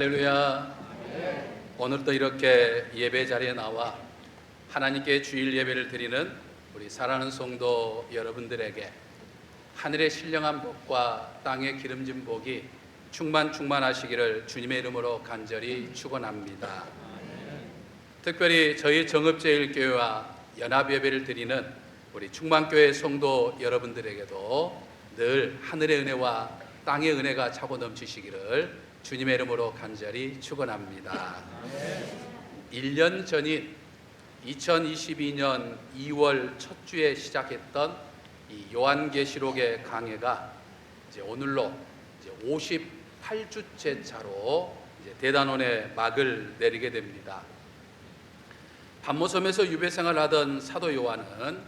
할렐루야. 오늘도 이렇게 예배 자리에 나와 하나님께 주일 예배를 드리는 우리 사랑하는 성도 여러분들에게 하늘의 신령한 복과 땅의 기름진 복이 충만하시기를 주님의 이름으로 간절히 축원합니다. 특별히 저희 정읍제일교회와 연합예배를 드리는 우리 충만교회 성도 여러분들에게도 늘 하늘의 은혜와 땅의 은혜가 차고 넘치시기를 주님의 이름으로 간절히 축원합니다. 1년 전인 2022년 2월 첫 주에 시작했던 이 요한계시록의 강해가 이제 오늘로 이제 58주째 차로 이제 대단원의 막을 내리게 됩니다. 반모섬에서 유배생활하던 사도 요한은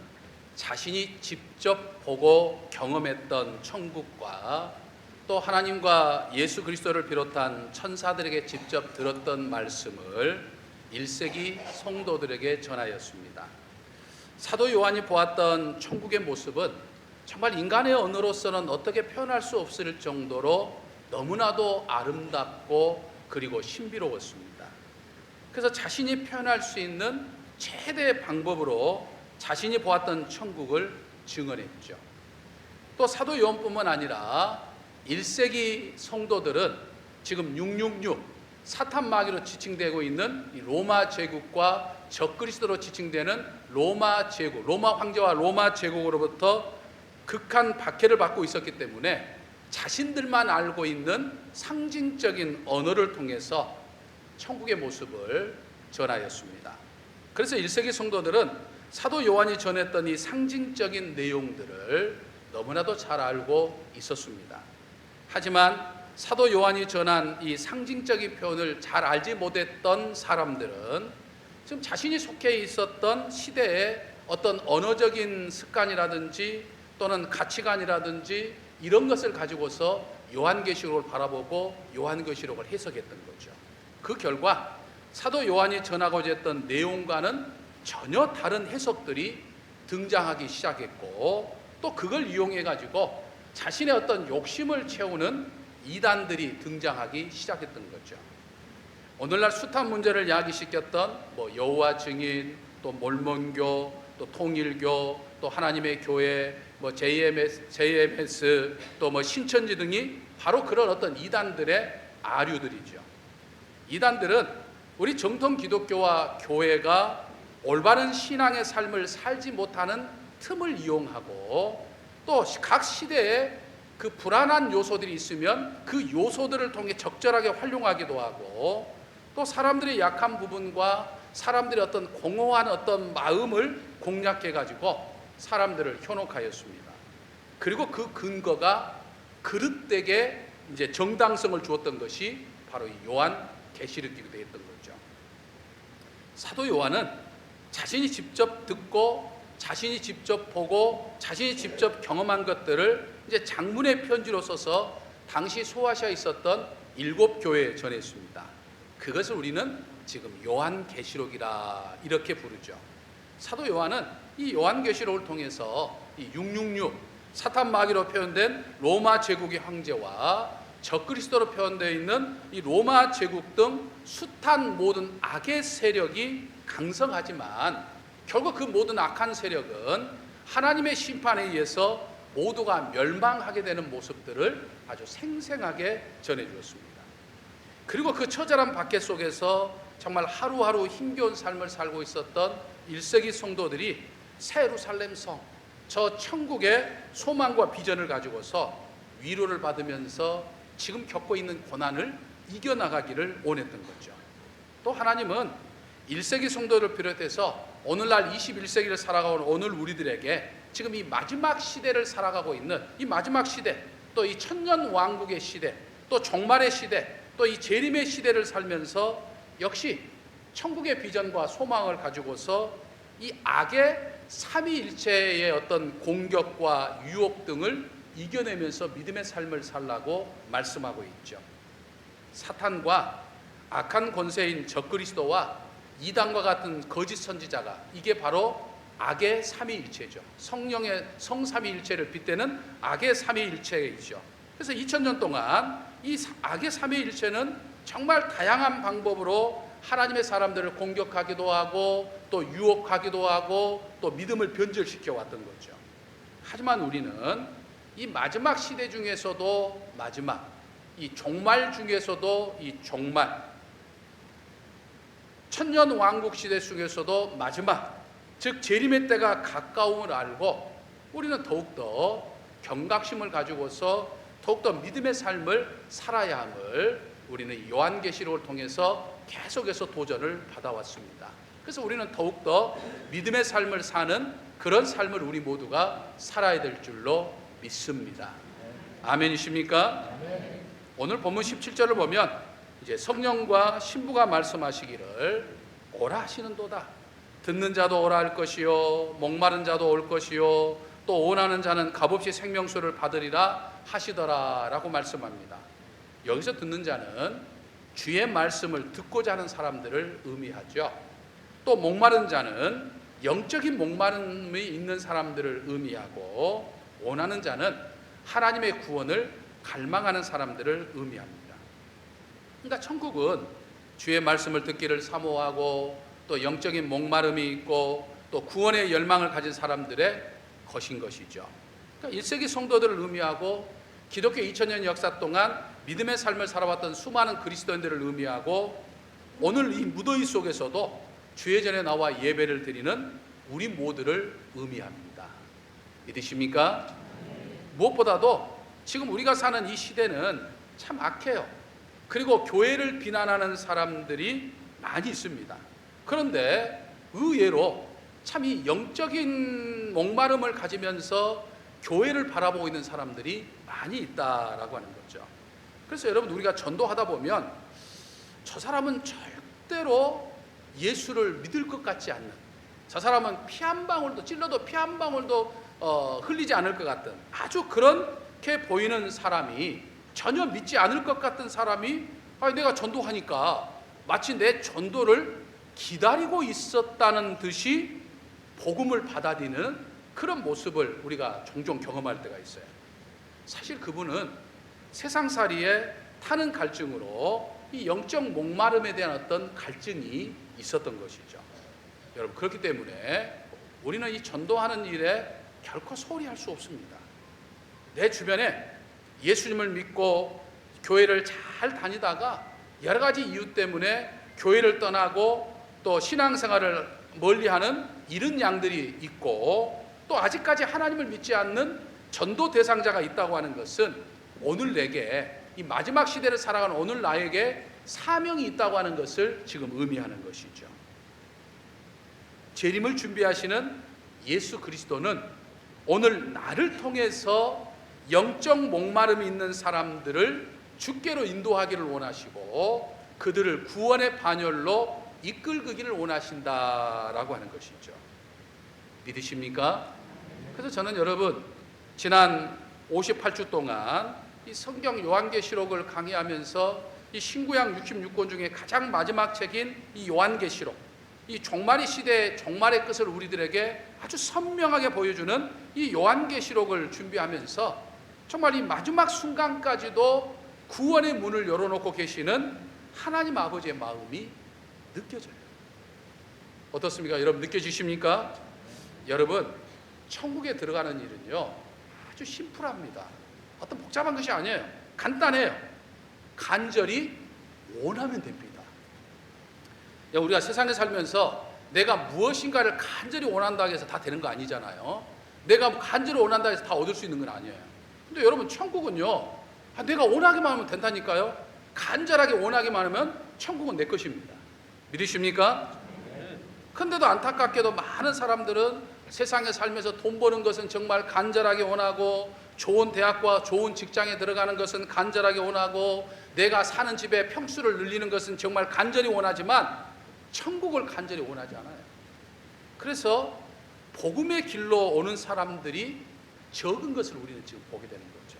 자신이 직접 보고 경험했던 천국과 또 하나님과 예수 그리스도를 비롯한 천사들에게 직접 들었던 말씀을 1세기 성도들에게 전하였습니다. 사도 요한이 보았던 천국의 모습은 정말 인간의 언어로서는 어떻게 표현할 수 없을 정도로 너무나도 아름답고 그리고 신비로웠습니다. 그래서 자신이 표현할 수 있는 최대의 방법으로 자신이 보았던 천국을 증언했죠. 또 사도 요한뿐만 아니라 1세기 성도들은 지금 666 사탄 마귀로 지칭되고 있는 이 로마 제국과 적그리스도로 지칭되는 로마 제국, 로마 황제와 로마 제국으로부터 극한 박해를 받고 있었기 때문에 자신들만 알고 있는 상징적인 언어를 통해서 천국의 모습을 전하였습니다. 그래서 1세기 성도들은 사도 요한이 전했던 이 상징적인 내용들을 너무나도 잘 알고 있었습니다. 하지만 사도 요한이 전한 이 상징적인 표현을 잘 알지 못했던 사람들은 지금 자신이 속해 있었던 시대의 어떤 언어적인 습관이라든지 또는 가치관이라든지 이런 것을 가지고서 요한계시록을 바라보고 요한계시록을 해석했던 거죠. 그 결과 사도 요한이 전하고자 했던 내용과는 전혀 다른 해석들이 등장하기 시작했고 또 그걸 이용해 가지고 자신의 어떤 욕심을 채우는 이단들이 등장하기 시작했던 거죠. 오늘날 숱한 문제를 야기시켰던 여호와 증인, 또 몰몬교, 또 통일교, 또 하나님의 교회, JMS, 또 신천지 등이 바로 그런 어떤 이단들의 아류들이죠. 이단들은 우리 정통 기독교와 교회가 올바른 신앙의 삶을 살지 못하는 틈을 이용하고 또 각 시대에 그 불안한 요소들이 있으면 그 요소들을 통해 적절하게 활용하기도 하고 또 사람들의 약한 부분과 사람들의 어떤 공허한 어떤 마음을 공략해 가지고 사람들을 현혹하였습니다. 그리고 그 근거가 그릇되게 이제 정당성을 주었던 것이 바로 이 요한 계시록이기도 했던 거죠. 사도 요한은 자신이 직접 듣고 자신이 직접 보고 자신이 직접 경험한 것들을 이제 장문의 편지로 써서 당시 소아시아에 있었던 7교회에 전했습니다. 그것을 우리는 지금 요한계시록이라 이렇게 부르죠. 사도 요한은 이 요한계시록을 통해서 이 666 사탄 마귀로 표현된 로마 제국의 황제와 적그리스도로 표현되어 있는 이 로마 제국 등 숱한 모든 악의 세력이 강성하지만 결국 그 모든 악한 세력은 하나님의 심판에 의해서 모두가 멸망하게 되는 모습들을 아주 생생하게 전해주었습니다. 그리고 그 처절한 박해 속에서 정말 하루하루 힘겨운 삶을 살고 있었던 1세기 성도들이 새 예루살렘 성, 저 천국의 소망과 비전을 가지고서 위로를 받으면서 지금 겪고 있는 고난을 이겨나가기를 원했던 거죠. 또 하나님은 1세기 성도를 비롯해서 오늘날 21세기를 살아가는 오늘 우리들에게 지금 이 마지막 시대를 살아가고 있는 이 마지막 시대, 또 이 천년 왕국의 시대, 또 종말의 시대, 또 이 재림의 시대를 살면서 역시 천국의 비전과 소망을 가지고서 이 악의 삼위일체의 어떤 공격과 유혹 등을 이겨내면서 믿음의 삶을 살라고 말씀하고 있죠. 사탄과 악한 권세인 적그리스도와 이단과 같은 거짓 선지자가 이게 바로 악의 삼위일체죠. 성령의 성삼위일체를 빗대는 악의 삼위일체이죠. 그래서 2000년 동안 이 악의 삼위일체는 정말 다양한 방법으로 하나님의 사람들을 공격하기도 하고 또 유혹하기도 하고 또 믿음을 변절시켜 왔던 거죠. 하지만 우리는 이 마지막 시대 중에서도 마지막, 이 종말 중에서도 이 종말, 천년 왕국 시대 중에서도 마지막, 즉 재림의 때가 가까움을 알고 우리는 더욱더 경각심을 가지고서 더욱더 믿음의 삶을 살아야 함을 우리는 요한계시록을 통해서 계속해서 도전을 받아왔습니다. 그래서 우리는 더욱더 믿음의 삶을 사는 그런 삶을 우리 모두가 살아야 될 줄로 믿습니다. 아멘이십니까? 오늘 본문 17절을 보면 이제 성령과 신부가 말씀하시기를 오라 하시는도다. 듣는 자도 오라 할 것이요 목마른 자도 올 것이요 또 원하는 자는 값없이 생명수를 받으리라 하시더라 라고 말씀합니다. 여기서 듣는 자는 주의 말씀을 듣고자 하는 사람들을 의미하죠. 또 목마른 자는 영적인 목마름이 있는 사람들을 의미하고 원하는 자는 하나님의 구원을 갈망하는 사람들을 의미합니다. 그러니까 천국은 주의 말씀을 듣기를 사모하고 또 영적인 목마름이 있고 또 구원의 열망을 가진 사람들의 것인 것이죠. 그러니까 1세기 성도들을 의미하고 기독교 2000년 역사 동안 믿음의 삶을 살아왔던 수많은 그리스도인들을 의미하고 오늘 이 무더위 속에서도 주의 전에 나와 예배를 드리는 우리 모두를 의미합니다. 믿으십니까? 무엇보다도 지금 우리가 사는 이 시대는 참 악해요. 그리고 교회를 비난하는 사람들이 많이 있습니다. 그런데 의외로 참 이 영적인 목마름을 가지면서 교회를 바라보고 있는 사람들이 많이 있다라고 하는 거죠. 그래서 여러분 우리가 전도하다 보면 저 사람은 절대로 예수를 믿을 것 같지 않는, 저 사람은 피 한 방울도 찔러도 피 한 방울도 흘리지 않을 것 같은 아주 그렇게 보이는 사람이, 전혀 믿지 않을 것 같은 사람이 내가 전도하니까 마치 내 전도를 기다리고 있었다는 듯이 복음을 받아들이는 그런 모습을 우리가 종종 경험할 때가 있어요. 사실 그분은 세상살이에 타는 갈증으로 이 영적 목마름에 대한 어떤 갈증이 있었던 것이죠. 여러분 그렇기 때문에 우리는 이 전도하는 일에 결코 소홀히 할 수 없습니다. 내 주변에 예수님을 믿고 교회를 잘 다니다가 여러 가지 이유 때문에 교회를 떠나고 또 신앙생활을 멀리하는 이런 양들이 있고 또 아직까지 하나님을 믿지 않는 전도 대상자가 있다고 하는 것은 오늘 내게 이 마지막 시대를 살아가는 오늘 나에게 사명이 있다고 하는 것을 지금 의미하는 것이죠. 재림을 준비하시는 예수 그리스도는 오늘 나를 통해서 영적 목마름이 있는 사람들을 주께로 인도하기를 원하시고 그들을 구원의 반열로 이끌기를 원하신다라고 하는 것이죠. 믿으십니까? 그래서 저는 여러분 지난 58주 동안 이 성경 요한계시록을 강의하면서 이 신구약 66권 중에 가장 마지막 책인 이 요한계시록, 이 종말의 시대 종말의 끝을 우리들에게 아주 선명하게 보여주는 이 요한계시록을 준비하면서 정말 이 마지막 순간까지도 구원의 문을 열어놓고 계시는 하나님 아버지의 마음이 느껴져요. 어떻습니까? 여러분 느껴지십니까? 여러분 천국에 들어가는 일은요 아주 심플합니다. 어떤 복잡한 것이 아니에요. 간단해요. 간절히 원하면 됩니다. 우리가 세상에 살면서 내가 무엇인가를 간절히 원한다고 해서 다 되는 거 아니잖아요. 내가 간절히 원한다고 해서 다 얻을 수 있는 건 아니에요. 근데 여러분 천국은요 내가 원하기만 하면 된다니까요. 간절하게 원하기만 하면 천국은 내 것입니다. 믿으십니까? 근데도 안타깝게도 많은 사람들은 세상에 살면서 돈 버는 것은 정말 간절하게 원하고 좋은 대학과 좋은 직장에 들어가는 것은 간절하게 원하고 내가 사는 집에 평수를 늘리는 것은 정말 간절히 원하지만 천국을 간절히 원하지 않아요. 그래서 복음의 길로 오는 사람들이 적은 것을 우리는 지금 보게 되는 거죠.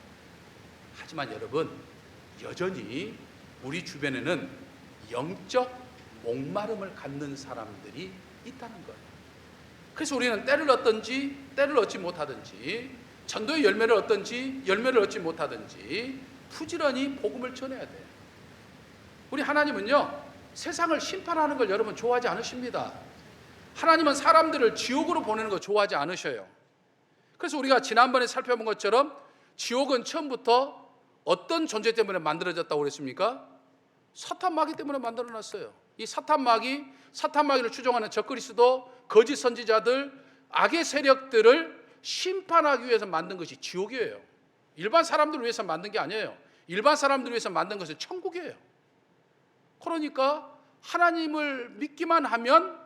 하지만 여러분 여전히 우리 주변에는 영적 목마름을 갖는 사람들이 있다는 거예요. 그래서 우리는 때를 얻든지 때를 얻지 못하든지 전도의 열매를 얻든지 열매를 얻지 못하든지 부지런히 복음을 전해야 돼요. 우리 하나님은요, 세상을 심판하는 걸 여러분 좋아하지 않으십니다. 하나님은 사람들을 지옥으로 보내는 거 좋아하지 않으셔요. 그래서 우리가 지난번에 살펴본 것처럼 지옥은 처음부터 어떤 존재 때문에 만들어졌다고 그랬습니까? 사탄 마귀 때문에 만들어놨어요. 이 사탄 마귀를 추종하는 적그리스도, 거짓 선지자들, 악의 세력들을 심판하기 위해서 만든 것이 지옥이에요. 일반 사람들을 위해서 만든 게 아니에요. 일반 사람들을 위해서 만든 것은 천국이에요. 그러니까 하나님을 믿기만 하면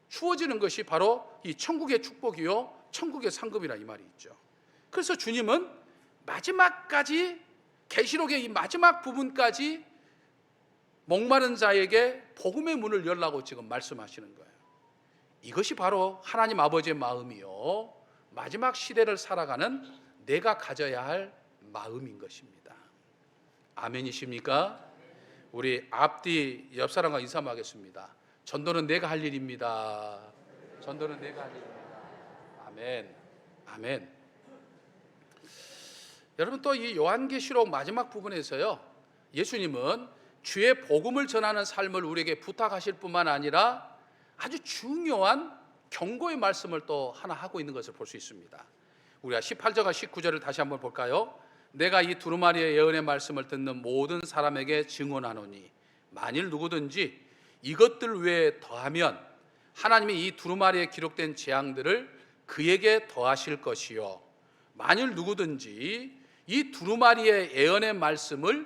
주어지는 것이 바로 이 천국의 축복이요, 천국의 상급이라 이 말이 있죠. 그래서 주님은 마지막까지, 계시록의 이 마지막 부분까지 목마른 자에게 복음의 문을 열라고 지금 말씀하시는 거예요. 이것이 바로 하나님 아버지의 마음이요, 마지막 시대를 살아가는 내가 가져야 할 마음인 것입니다. 아멘이십니까? 우리 앞뒤 옆 사람과 인사하겠습니다. 전도는 내가 할 일입니다. 전도는 내가 할 일입니다. 아멘. 아멘. 여러분, 또 이 요한계시록 마지막 부분에서요, 예수님은 주의 복음을 전하는 삶을 우리에게 부탁하실 뿐만 아니라 아주 중요한 경고의 말씀을 또 하나 하고 있는 것을 볼 수 있습니다. 우리가 18절과 19절을 다시 한번 볼까요? 내가 이 두루마리의 예언의 말씀을 듣는 모든 사람에게 증언하노니 만일 누구든지 이것들 외에 더하면 하나님이 이 두루마리에 기록된 재앙들을 그에게 더하실 것이요, 만일 누구든지 이 두루마리의 예언의 말씀을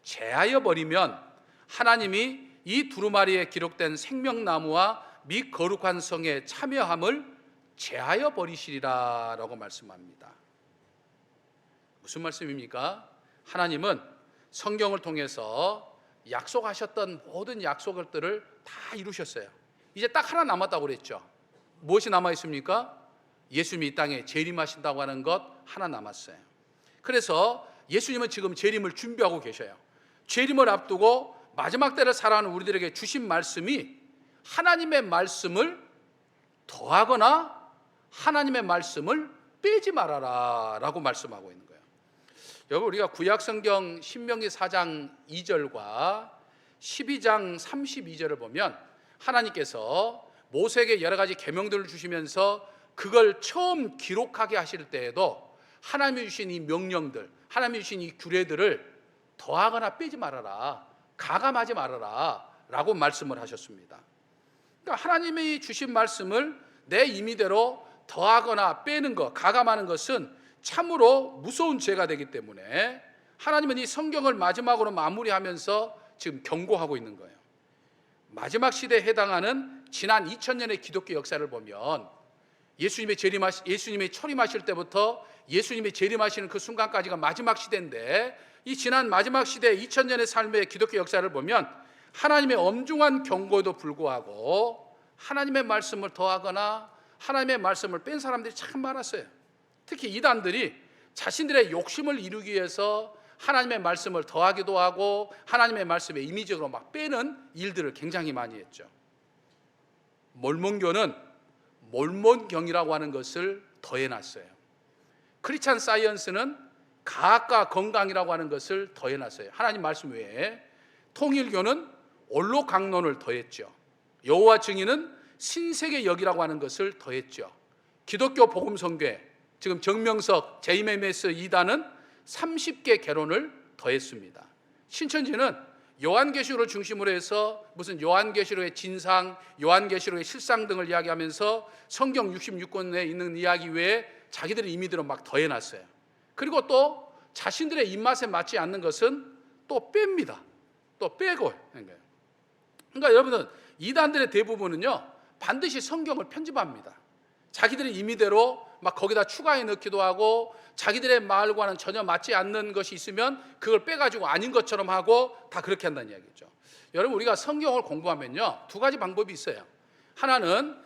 제하여 버리면 하나님이 이 두루마리에 기록된 생명나무와 및 거룩한 성의 참여함을 제하여 버리시리라 라고 말씀합니다. 무슨 말씀입니까? 하나님은 성경을 통해서 약속하셨던 모든 약속들을 다 이루셨어요. 이제 딱 하나 남았다고 그랬죠. 무엇이 남아 있습니까? 예수님이 이 땅에 재림하신다고 하는 것 하나 남았어요. 그래서 예수님은 지금 재림을 준비하고 계셔요. 재림을 앞두고 마지막 때를 살아가는 우리들에게 주신 말씀이 하나님의 말씀을 더하거나 하나님의 말씀을 빼지 말아라 라고 말씀하고 있는 거예요. 여러분, 우리가 구약성경 신명기 4장 2절과 12장 32절을 보면 하나님께서 모세에게 여러 가지 계명들을 주시면서 그걸 처음 기록하게 하실 때에도 하나님이 주신 이 명령들, 하나님이 주신 이 규례들을 더하거나 빼지 말아라, 가감하지 말아라 라고 말씀을 하셨습니다. 그러니까 하나님이 주신 말씀을 내 임의대로 더하거나 빼는 것, 가감하는 것은 참으로 무서운 죄가 되기 때문에 하나님은 이 성경을 마지막으로 마무리하면서 지금 경고하고 있는 거예요. 마지막 시대에 해당하는 지난 2000년의 기독교 역사를 보면 예수님이 철임하실 때부터 예수님이 재림하시는 그 순간까지가 마지막 시대인데, 이 지난 마지막 시대 2000년의 삶의 기독교 역사를 보면 하나님의 엄중한 경고에도 불구하고 하나님의 말씀을 더하거나 하나님의 말씀을 뺀 사람들이 참 많았어요. 특히 이단들이 자신들의 욕심을 이루기 위해서 하나님의 말씀을 더하기도 하고 하나님의 말씀에 임의적으로 막 빼는 일들을 굉장히 많이 했죠. 몰몬교는 몰몬경이라고 하는 것을 더해놨어요. 크리스찬 사이언스는 과학과 건강이라고 하는 것을 더해놨어요. 하나님 말씀 외에. 통일교는 올로강론을 더했죠. 여호와 증인은 신세계 역이라고 하는 것을 더했죠. 기독교 복음성교회, 지금 정명석, JMS 2단은 30개 개론을 더했습니다. 신천지는 요한계시록을 중심으로 해서 무슨 요한계시록의 진상, 요한계시록의 실상 등을 이야기하면서 성경 66권에 있는 이야기 외에 자기들의 임의대로 막 더해놨어요. 그리고 또 자신들의 입맛에 맞지 않는 것은 또 뺍니다. 또 빼고. 그러니까 여러분들, 이단들의 대부분은요 반드시 성경을 편집합니다. 자기들의 임의대로 막 거기다 추가해 넣기도 하고, 자기들의 말과는 전혀 맞지 않는 것이 있으면 그걸 빼가지고 아닌 것처럼 하고, 다 그렇게 한다는 이야기죠. 여러분, 우리가 성경을 공부하면요 두 가지 방법이 있어요. 하나는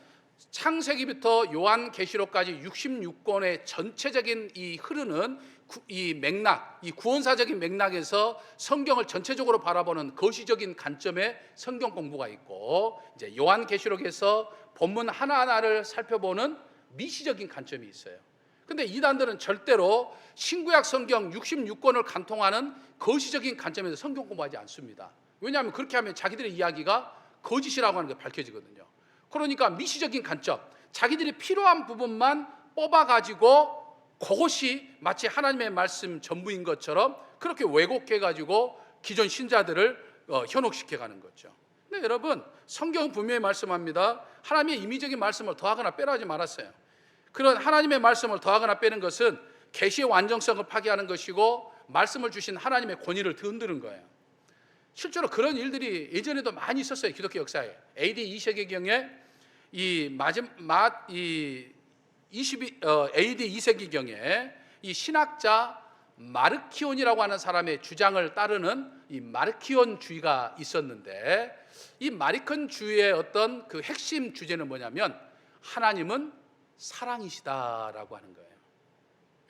창세기부터 요한계시록까지 66권의 전체적인 이 흐르는 이 맥락, 이 구원사적인 맥락에서 성경을 전체적으로 바라보는 거시적인 관점의 성경 공부가 있고, 이제 요한계시록에서 본문 하나하나를 살펴보는 미시적인 관점이 있어요. 근데 이단들은 절대로 신구약 성경 66권을 관통하는 거시적인 관점에서 성경 공부하지 않습니다. 왜냐하면 그렇게 하면 자기들의 이야기가 거짓이라고 하는 게 밝혀지거든요. 그러니까 미시적인 관점, 자기들이 필요한 부분만 뽑아가지고 그것이 마치 하나님의 말씀 전부인 것처럼 그렇게 왜곡해가지고 기존 신자들을 현혹시켜가는 거죠. 근데 여러분, 성경은 분명히 말씀합니다. 하나님의 임의적인 말씀을 더하거나 빼라 하지 말았어요. 그런 하나님의 말씀을 더하거나 빼는 것은 계시의 완전성을 파괴하는 것이고 말씀을 주신 하나님의 권위를 흔드는 거예요. 실제로 그런 일들이 예전에도 많이 있었어요. 기독교 역사에. AD 2세기경에 AD 2세기경에 이 신학자 마르키온이라고 하는 사람의 주장을 따르는 이 마르키온주의가 있었는데, 이 마르키온주의의 어떤 그 핵심 주제는 뭐냐면 하나님은 사랑이시다라고 하는 거예요.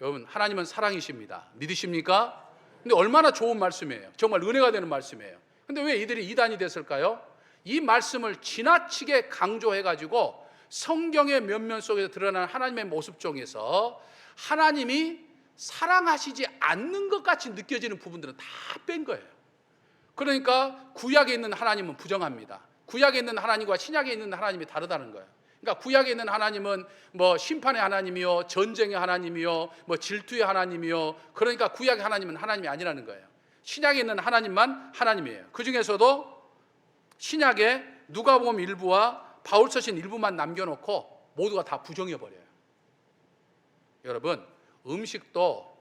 여러분, 하나님은 사랑이십니다. 믿으십니까? 근데 얼마나 좋은 말씀이에요. 정말 은혜가 되는 말씀이에요. 근데 왜 이들이 이단이 됐을까요? 이 말씀을 지나치게 강조해가지고 성경의 면면 속에서 드러나는 하나님의 모습 중에서 하나님이 사랑하시지 않는 것 같이 느껴지는 부분들은 다 뺀 거예요. 그러니까 구약에 있는 하나님은 부정합니다. 구약에 있는 하나님과 신약에 있는 하나님이 다르다는 거예요. 그러니까 구약에 있는 하나님은 뭐 심판의 하나님이요, 전쟁의 하나님이요, 뭐 질투의 하나님이요. 그러니까 구약의 하나님은 하나님이 아니라는 거예요. 신약에 있는 하나님만 하나님이에요. 그 중에서도 신약에 누가복음 일부와 바울 서신 일부만 남겨놓고 모두가 다 부정해버려요. 여러분, 음식도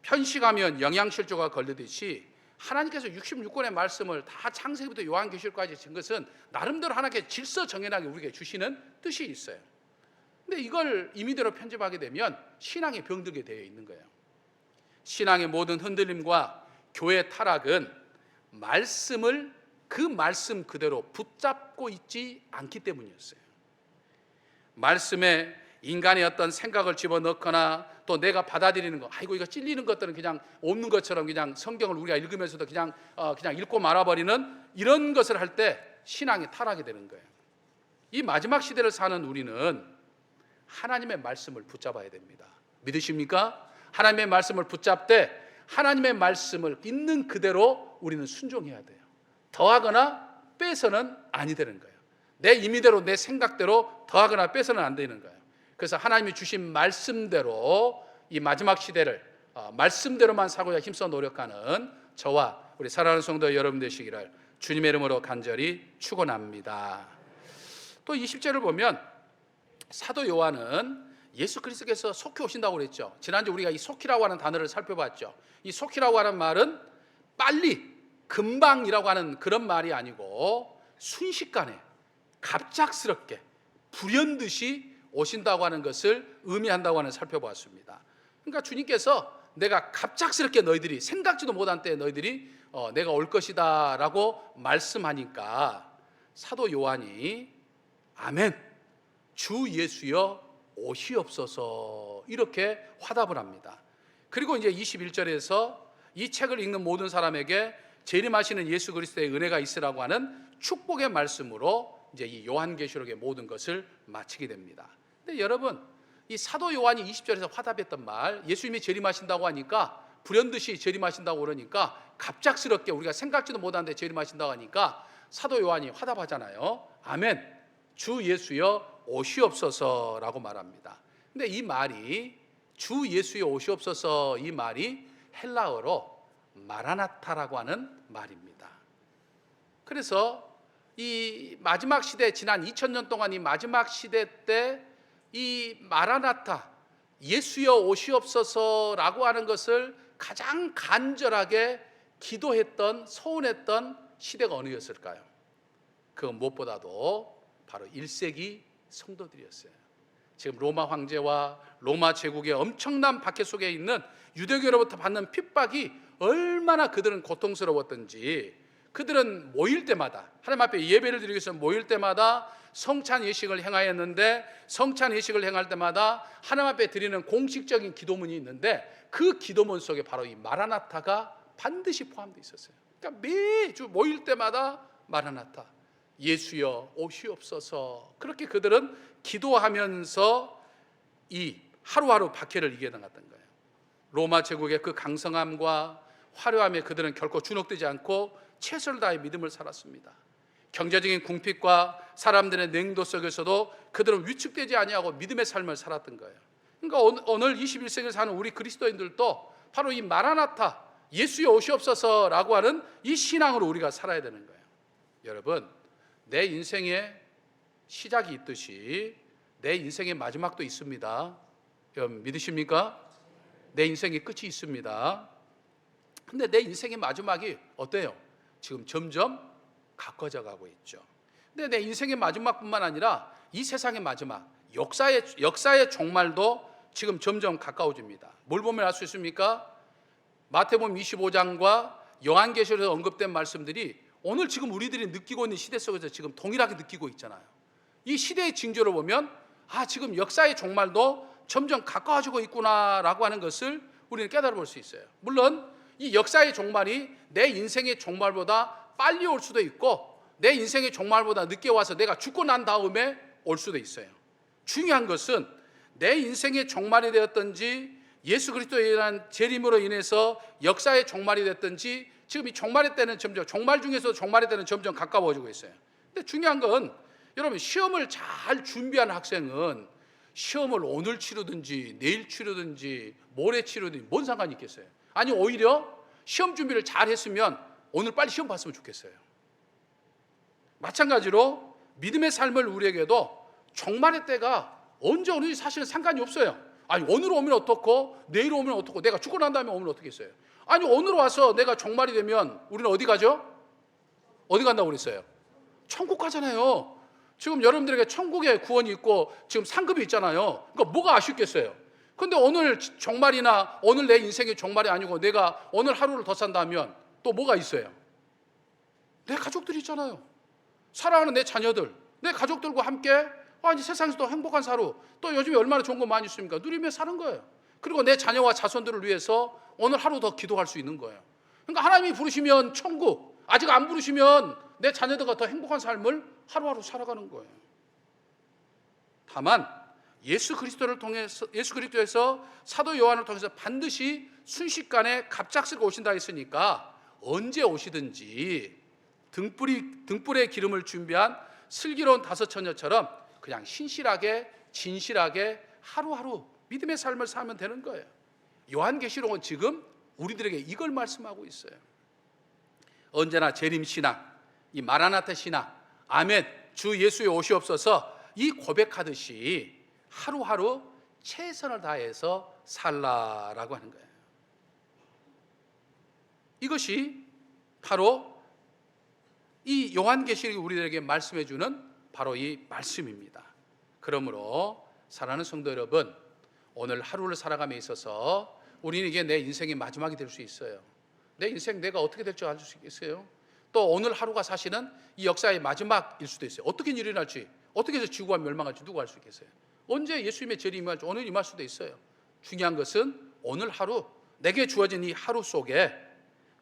편식하면 영양실조가 걸리듯이 하나님께서 66권의 말씀을 다 창세기부터 요한계시록까지 준 것은 나름대로 하나님께 질서 정연하게 우리에게 주시는 뜻이 있어요. 근데 이걸 임의대로 편집하게 되면 신앙에 병들게 되어 있는 거예요. 신앙의 모든 흔들림과 교회 타락은 말씀을 그 말씀 그대로 붙잡고 있지 않기 때문이었어요. 말씀에 인간의 어떤 생각을 집어넣거나 또 내가 받아들이는 거, 아이고 이거 찔리는 것들은 그냥 없는 것처럼 그냥 성경을 우리가 읽으면서도 그냥 읽고 말아버리는 이런 것을 할 때 신앙이 타락이 되는 거예요. 이 마지막 시대를 사는 우리는 하나님의 말씀을 붙잡아야 됩니다. 믿으십니까? 하나님의 말씀을 붙잡되 하나님의 말씀을 있는 그대로 우리는 순종해야 돼요. 더하거나 빼서는 아니 되는 거예요. 내 임의대로 내 생각대로 더하거나 빼서는 안 되는 거예요. 그래서 하나님이 주신 말씀대로 이 마지막 시대를 말씀대로만 사고자 힘써 노력하는 저와 우리 사랑하는 성도 여러분 되시기를 주님의 이름으로 간절히 축원합니다. 또 20절을 보면 사도 요한은 예수 그리스도께서 속히 오신다고 그랬죠. 지난주 우리가 이 속히라고 하는 단어를 살펴봤죠. 이 속히라고 하는 말은 빨리, 금방이라고 하는 그런 말이 아니고 순식간에 갑작스럽게 불현듯이 오신다고 하는 것을 의미한다고 하는 살펴보았습니다. 그러니까 주님께서 내가 갑작스럽게 너희들이 생각지도 못한 때에 너희들이 내가 올 것이다 라고 말씀하니까 사도 요한이 아멘, 주 예수여 오시옵소서 이렇게 화답을 합니다. 그리고 이제 21절에서 이 책을 읽는 모든 사람에게 재림하시는 예수 그리스도의 은혜가 있으라고 하는 축복의 말씀으로 이제 이 요한계시록의 모든 것을 마치게 됩니다. 근데 여러분, 이 사도 요한이 20절에서 화답했던 말, 예수님이 재림하신다고 하니까 불현듯이 재림하신다고 그러니까 갑작스럽게 우리가 생각지도 못하는데 재림하신다고 하니까 사도 요한이 화답하잖아요. 아멘, 주 예수여 오시옵소서라고 말합니다. 근데 이 말이 주 예수여 오시옵소서 이 말이 헬라어로 마라나타라고 하는 말입니다. 그래서 이 마지막 시대, 지난 2000년 동안 이 마지막 시대 때 이 마라나타, 예수여 오시옵소서라고 하는 것을 가장 간절하게 기도했던, 소원했던 시대가 어느였을까요? 그건 무엇보다도 바로 1세기 성도들이었어요. 지금 로마 황제와 로마 제국의 엄청난 박해 속에 있는 유대교로부터 받는 핍박이 얼마나 그들은 고통스러웠던지, 그들은 모일 때마다 하나님 앞에 예배를 드리기 위해서 모일 때마다 성찬 예식을 행하였는데, 성찬 예식을 행할 때마다 하나님 앞에 드리는 공식적인 기도문이 있는데 그 기도문 속에 바로 이 마라나타가 반드시 포함되어 있었어요. 그러니까 매주 모일 때마다 마라나타, 예수여 오시옵소서, 그렇게 그들은 기도하면서 이 하루하루 박해를 이겨나갔던 거예요. 로마 제국의 그 강성함과 화려함에 그들은 결코 주눅들지 않고 최선을 다해 믿음을 살았습니다. 경제적인 궁핍과 사람들의 냉도 속에서도 그들은 위축되지 아니하고 믿음의 삶을 살았던 거예요. 그러니까 오늘 21세기를 사는 우리 그리스도인들도 바로 이 마라나타, 예수여 오시옵소서라고 하는 이 신앙으로 우리가 살아야 되는 거예요. 여러분, 내 인생에 시작이 있듯이 내 인생의 마지막도 있습니다. 여러분 믿으십니까? 내 인생의 끝이 있습니다. 근데 내 인생의 마지막이 어때요? 지금 점점 가까워져 가고 있죠. 근데 내 인생의 마지막뿐만 아니라 이 세상의 마지막, 역사의 종말도 지금 점점 가까워집니다. 뭘 보면 알 수 있습니까? 마태복음 25장과 요한계시록에서 언급된 말씀들이 오늘 지금 우리들이 느끼고 있는 시대 속에서 지금 동일하게 느끼고 있잖아요. 이 시대의 징조를 보면 지금 역사의 종말도 점점 가까워지고 있구나라고 하는 것을 우리는 깨달아 볼 수 있어요. 물론 이 역사의 종말이 내 인생의 종말보다 빨리 올 수도 있고 내 인생의 종말보다 늦게 와서 내가 죽고 난 다음에 올 수도 있어요. 중요한 것은 내 인생의 종말이 되었든지 예수 그리스도에 대한 재림으로 인해서 역사의 종말이 됐든지 지금 이 종말의 때는 점점, 종말 중에서 종말의 때는 점점 가까워지고 있어요. 근데 중요한 건 여러분, 시험을 잘 준비한 학생은 시험을 오늘 치르든지 내일 치르든지 모레 치르든지 뭔 상관이 있겠어요? 아니 오히려 시험 준비를 잘 했으면 오늘 빨리 시험 봤으면 좋겠어요. 마찬가지로 믿음의 삶을 우리에게도 종말의 때가 언제 오는지 사실은 상관이 없어요. 아니 오늘 오면 어떻고 내일 오면 어떻고 내가 죽고 난 다음에 오면 어떻겠어요? 아니 오늘 와서 내가 종말이 되면 우리는 어디 가죠? 어디 간다고 그랬어요? 천국 가잖아요. 지금 여러분들에게 천국의 구원이 있고 지금 상급이 있잖아요. 그러니까 뭐가 아쉽겠어요? 근데 오늘 종말이나 오늘 내 인생의 종말이 아니고 내가 오늘 하루를 더 산다면 또 뭐가 있어요? 내 가족들이 있잖아요. 사랑하는 내 자녀들, 내 가족들과 함께 이제 세상에서 더 행복한 하루, 또 요즘에 얼마나 좋은 거 많이 있습니까? 누리며 사는 거예요. 그리고 내 자녀와 자손들을 위해서 오늘 하루 더 기도할 수 있는 거예요. 그러니까 하나님이 부르시면 천국, 아직 안 부르시면 내 자녀들과 더 행복한 삶을 하루하루 살아가는 거예요. 다만 예수 그리스도에서 사도 요한을 통해서 반드시 순식간에 갑작스럽게 오신다 했으니까 언제 오시든지 등불에 기름을 준비한 슬기로운 다섯 처녀처럼 그냥 신실하게 진실하게 하루하루 믿음의 삶을 살면 되는 거예요. 요한계시록은 지금 우리들에게 이걸 말씀하고 있어요. 언제나 재림신앙, 이 마라나타 신앙, 아멘, 주 예수의 오시옵소서, 이 고백하듯이 하루하루 최선을 다해서 살라라고 하는 거예요. 이것이 바로 이 요한계시록이 우리들에게 말씀해 주는 바로 이 말씀입니다. 그러므로 사랑하는 성도 여러분, 오늘 하루를 살아감에 있어서 우리는 이게 내 인생의 마지막이 될 수 있어요. 내 인생 내가 어떻게 될 줄 알 수 있겠어요? 또 오늘 하루가 사실은 이 역사의 마지막일 수도 있어요. 어떻게 일어날지, 어떻게 해서 지구가 멸망할지 누가 알 수 있겠어요? 언제 예수님의 재림이 임할지 오늘 임할 수도 있어요. 중요한 것은 오늘 하루, 내게 주어진 이 하루 속에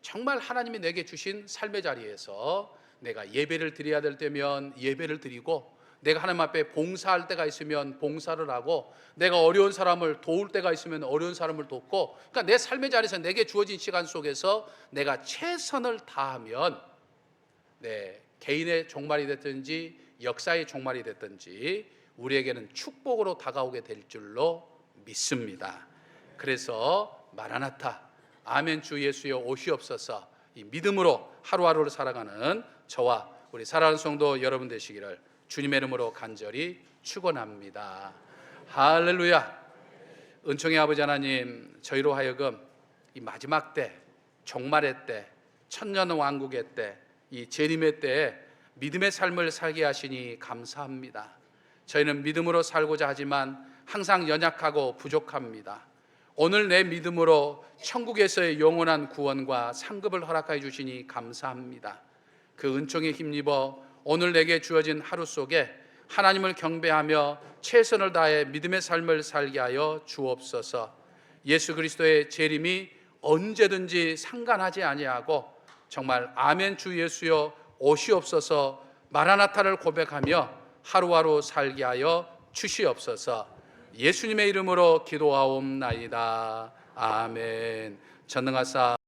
정말 하나님이 내게 주신 삶의 자리에서 내가 예배를 드려야 될 때면 예배를 드리고, 내가 하나님 앞에 봉사할 때가 있으면 봉사를 하고, 내가 어려운 사람을 도울 때가 있으면 어려운 사람을 돕고, 그러니까 내 삶의 자리에서 내게 주어진 시간 속에서 내가 최선을 다하면 내 개인의 종말이 됐든지 역사의 종말이 됐든지 우리에게는 축복으로 다가오게 될 줄로 믿습니다. 그래서 마라나타, 아멘, 주 예수여 오시옵소서, 이 믿음으로 하루하루를 살아가는 저와 우리 사랑하는 성도 여러분 되시기를 주님의 이름으로 간절히 축원합니다. 할렐루야. 은총의 아버지 하나님, 저희로 하여금 이 마지막 때, 종말의 때, 천년왕국의 때, 이 재림의 때에 믿음의 삶을 살게 하시니 감사합니다. 저희는 믿음으로 살고자 하지만 항상 연약하고 부족합니다. 오늘 내 믿음으로 천국에서의 영원한 구원과 상급을 허락하여 주시니 감사합니다. 그 은총에 힘입어 오늘 내게 주어진 하루 속에 하나님을 경배하며 최선을 다해 믿음의 삶을 살게 하여 주옵소서. 예수 그리스도의 재림이 언제든지 상관하지 아니하고 정말 아멘 주 예수여 오시옵소서 마라나타를 고백하며 하루하루 살게 하여 주시옵소서. 예수님의 이름으로 기도하옵나이다. 아멘. 전능하사